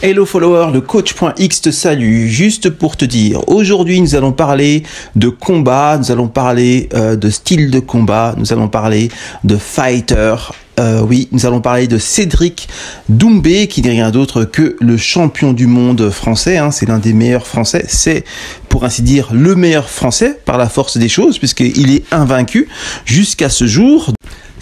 Hello follower, le coach.x te salue, juste pour te dire, aujourd'hui nous allons parler de combat, nous allons parler de style de combat, nous allons parler de fighter, oui, nous allons parler de Cédric Doumbé, qui n'est rien d'autre que le champion du monde français, hein, c'est l'un des meilleurs français, c'est pour ainsi dire le meilleur français par la force des choses, puisqu'il est invaincu jusqu'à ce jour.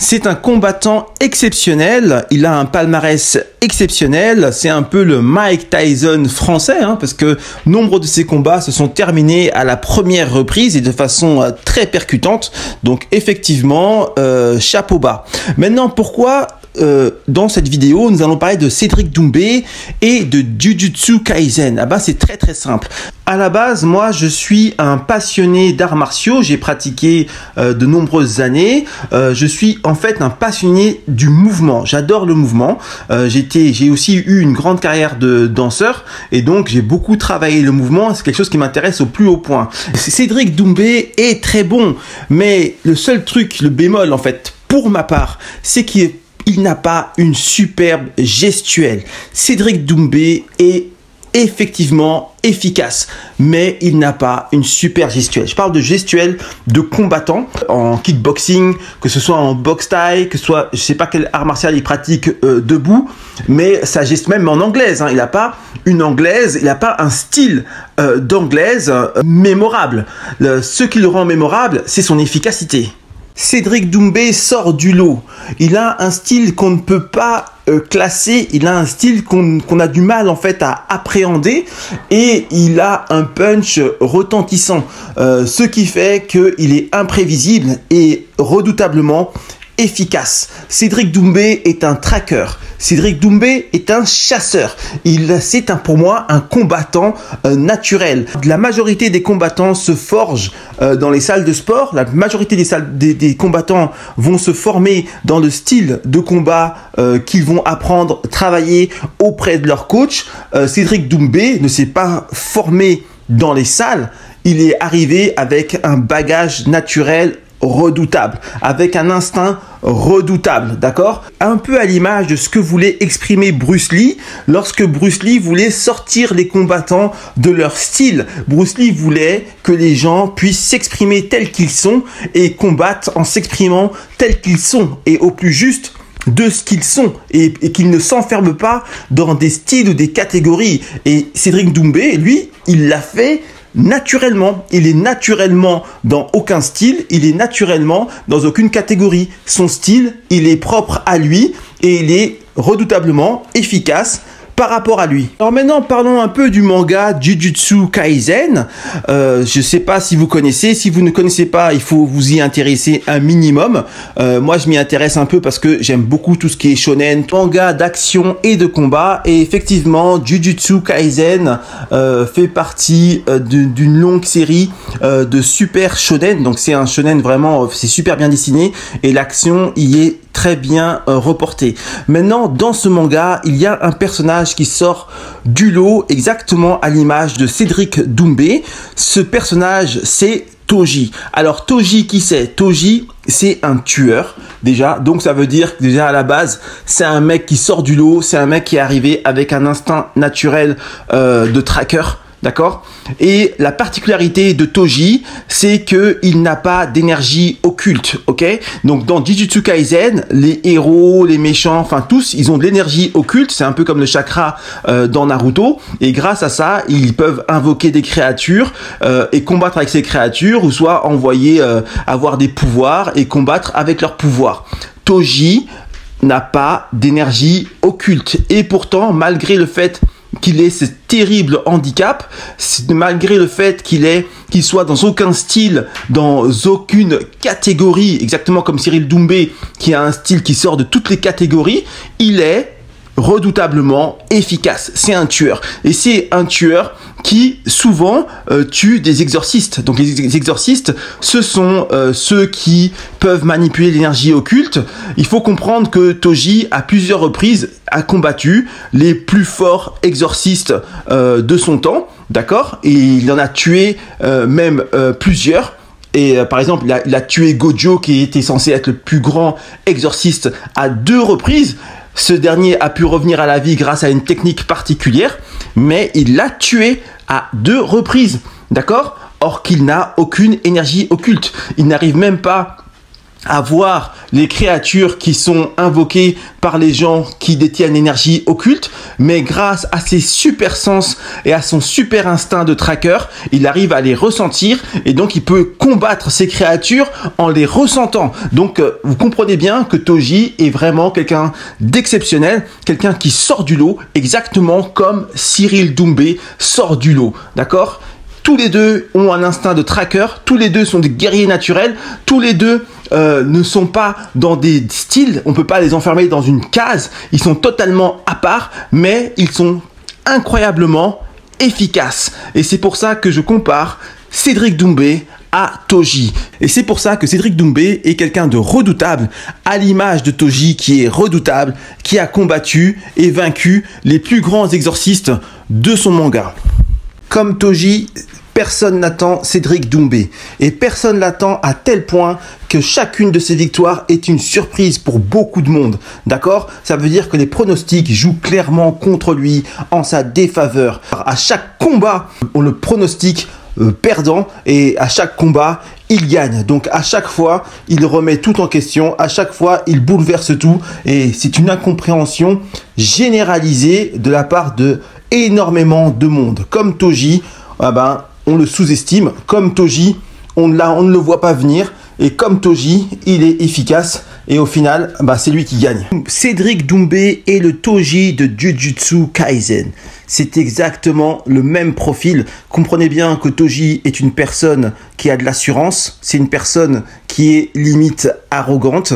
C'est un combattant exceptionnel, il a un palmarès exceptionnel, c'est un peu le Mike Tyson français, hein, parce que nombre de ses combats se sont terminés à la première reprise et de façon très percutante, donc effectivement, chapeau bas. Maintenant, pourquoi dans cette vidéo, nous allons parler de Cédric Doumbé et de Jujutsu Kaisen? Ah bah, c'est très très simple. À la base, moi, je suis un passionné d'arts martiaux. J'ai pratiqué de nombreuses années. Je suis en fait un passionné du mouvement. J'adore le mouvement. J'ai aussi eu une grande carrière de danseur et donc j'ai beaucoup travaillé le mouvement. C'est quelque chose qui m'intéresse au plus haut point. Cédric Doumbé est très bon, mais le seul truc, le bémol en fait, pour ma part, c'est qu'il n'a pas une superbe gestuelle. Cédric Doumbé est effectivement efficace, mais il n'a pas une super gestuelle. Je parle de gestuelle de combattant en kickboxing, que ce soit en boxe thaï, que ce soit, je sais pas quel art martial il pratique debout, mais sa gestuelle, même en anglaise, hein, il n'a pas une anglaise, il n'a pas un style d'anglaise mémorable. Ce qui le rend mémorable, c'est son efficacité. Cédric Doumbé sort du lot. Il a un style qu'on ne peut pas classer, il a un style qu'on a du mal en fait à appréhender et il a un punch retentissant, ce qui fait qu'il est imprévisible et redoutablement efficace. Cédric Doumbé est un tracker. Cédric Doumbé est un chasseur. C'est pour moi un combattant naturel. La majorité des combattants se forgent dans les salles de sport. La majorité des combattants vont se former dans le style de combat qu'ils vont apprendre, travailler auprès de leur coach. Cédric Doumbé ne s'est pas formé dans les salles. Il est arrivé avec un bagage naturel redoutable, avec un instinct redoutable, d'accord? Un peu à l'image de ce que voulait exprimer Bruce Lee lorsque Bruce Lee voulait sortir les combattants de leur style. Bruce Lee voulait que les gens puissent s'exprimer tels qu'ils sont et combattre en s'exprimant tels qu'ils sont et au plus juste de ce qu'ils sont et qu'ils ne s'enferment pas dans des styles ou des catégories. Et Cédric Doumbé, lui, il l'a fait naturellement. Il est naturellement dans aucun style, il est naturellement dans aucune catégorie. Son style, il est propre à lui et il est redoutablement efficace par rapport à lui. Alors maintenant, parlons un peu du manga Jujutsu Kaisen. Je sais pas si vous connaissez. Si vous ne connaissez pas, il faut vous y intéresser un minimum. Moi, je m'y intéresse un peu parce que j'aime beaucoup tout ce qui est shonen, manga d'action et de combat. Et effectivement, Jujutsu Kaisen fait partie d'une longue série de super shonen. Donc c'est un shonen vraiment, c'est super bien dessiné et l'action y est très bien reporté. Maintenant, dans ce manga, il y a un personnage qui sort du lot exactement à l'image de Cédric Doumbé. Ce personnage, c'est Toji. Alors Toji, qui c'est? Toji, c'est un tueur déjà, donc ça veut dire que déjà à la base, c'est un mec qui sort du lot, c'est un mec qui est arrivé avec un instinct naturel de tracker. D'accord? Et la particularité de Toji, c'est qu'il n'a pas d'énergie occulte, ok? Donc dans Jujutsu Kaisen, les héros, les méchants, enfin tous, ils ont de l'énergie occulte, c'est un peu comme le chakra dans Naruto, et grâce à ça, ils peuvent invoquer des créatures et combattre avec ces créatures, ou soit envoyer, avoir des pouvoirs et combattre avec leurs pouvoirs. Toji n'a pas d'énergie occulte, et pourtant, malgré le fait qu'il ait ce terrible handicap, malgré le fait qu'il soit dans aucun style, dans aucune catégorie, exactement comme Cédric Doumbé, qui a un style qui sort de toutes les catégories, il est redoutablement efficace. C'est un tueur. Et c'est un tueur qui souvent tue des exorcistes. Donc les exorcistes, ce sont ceux qui peuvent manipuler l'énergie occulte. Il faut comprendre que Toji, à plusieurs reprises, a combattu les plus forts exorcistes de son temps. d'accord? Et il en a tué même plusieurs. Et par exemple, il a tué Gojo, qui était censé être le plus grand exorciste, à 2 reprises. Ce dernier a pu revenir à la vie grâce à une technique particulière, mais il l'a tué à 2 reprises, d'accord? Or qu'il n'a aucune énergie occulte. Il n'arrive même pas à voir les créatures qui sont invoquées par les gens qui détiennent l'énergie occulte, mais grâce à ses super sens et à son super instinct de tracker, il arrive à les ressentir et donc il peut combattre ces créatures en les ressentant. Donc vous comprenez bien que Toji est vraiment quelqu'un d'exceptionnel, quelqu'un qui sort du lot, exactement comme Cyril Doumbé sort du lot, d'accord? Tous les deux ont un instinct de tracker, tous les deux sont des guerriers naturels, tous les deux ne sont pas dans des styles, on peut pas les enfermer dans une case, ils sont totalement à part, mais ils sont incroyablement efficaces. Et c'est pour ça que je compare Cédric Doumbé à Toji. Et c'est pour ça que Cédric Doumbé est quelqu'un de redoutable, à l'image de Toji qui est redoutable, qui a combattu et vaincu les plus grands exorcistes de son manga. Comme Toji, personne n'attend Cédric Doumbé. Et personne l'attend à tel point que chacune de ses victoires est une surprise pour beaucoup de monde. D'accord? Ça veut dire que les pronostics jouent clairement contre lui, en sa défaveur. À chaque combat, on le pronostique perdant et à chaque combat, il gagne. Donc à chaque fois, il remet tout en question. À chaque fois, il bouleverse tout. Et c'est une incompréhension généralisée de la part de énormément de monde. Comme Toji, on le sous-estime. Comme Toji, on ne le voit pas venir. Et comme Toji, il est efficace. Et au final, c'est lui qui gagne. Cédric Doumbé est le Toji de Jujutsu Kaisen. C'est exactement le même profil. Comprenez bien que Toji est une personne qui a de l'assurance. C'est une personne qui est limite arrogante.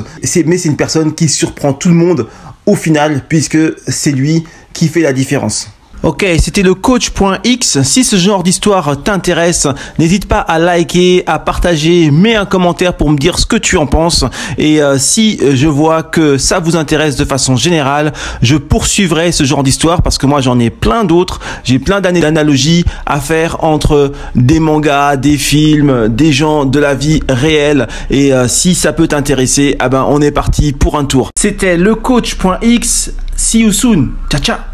Mais c'est une personne qui surprend tout le monde au final, puisque c'est lui qui fait la différence. Ok, c'était le coach.x. Si ce genre d'histoire t'intéresse, n'hésite pas à liker, à partager, mets un commentaire pour me dire ce que tu en penses. Et si je vois que ça vous intéresse de façon générale, je poursuivrai ce genre d'histoire parce que moi j'en ai plein d'autres. J'ai plein d'analogies à faire entre des mangas, des films, des gens de la vie réelle. Et si ça peut t'intéresser, on est parti pour un tour. C'était le coach.x. See you soon. Ciao, ciao.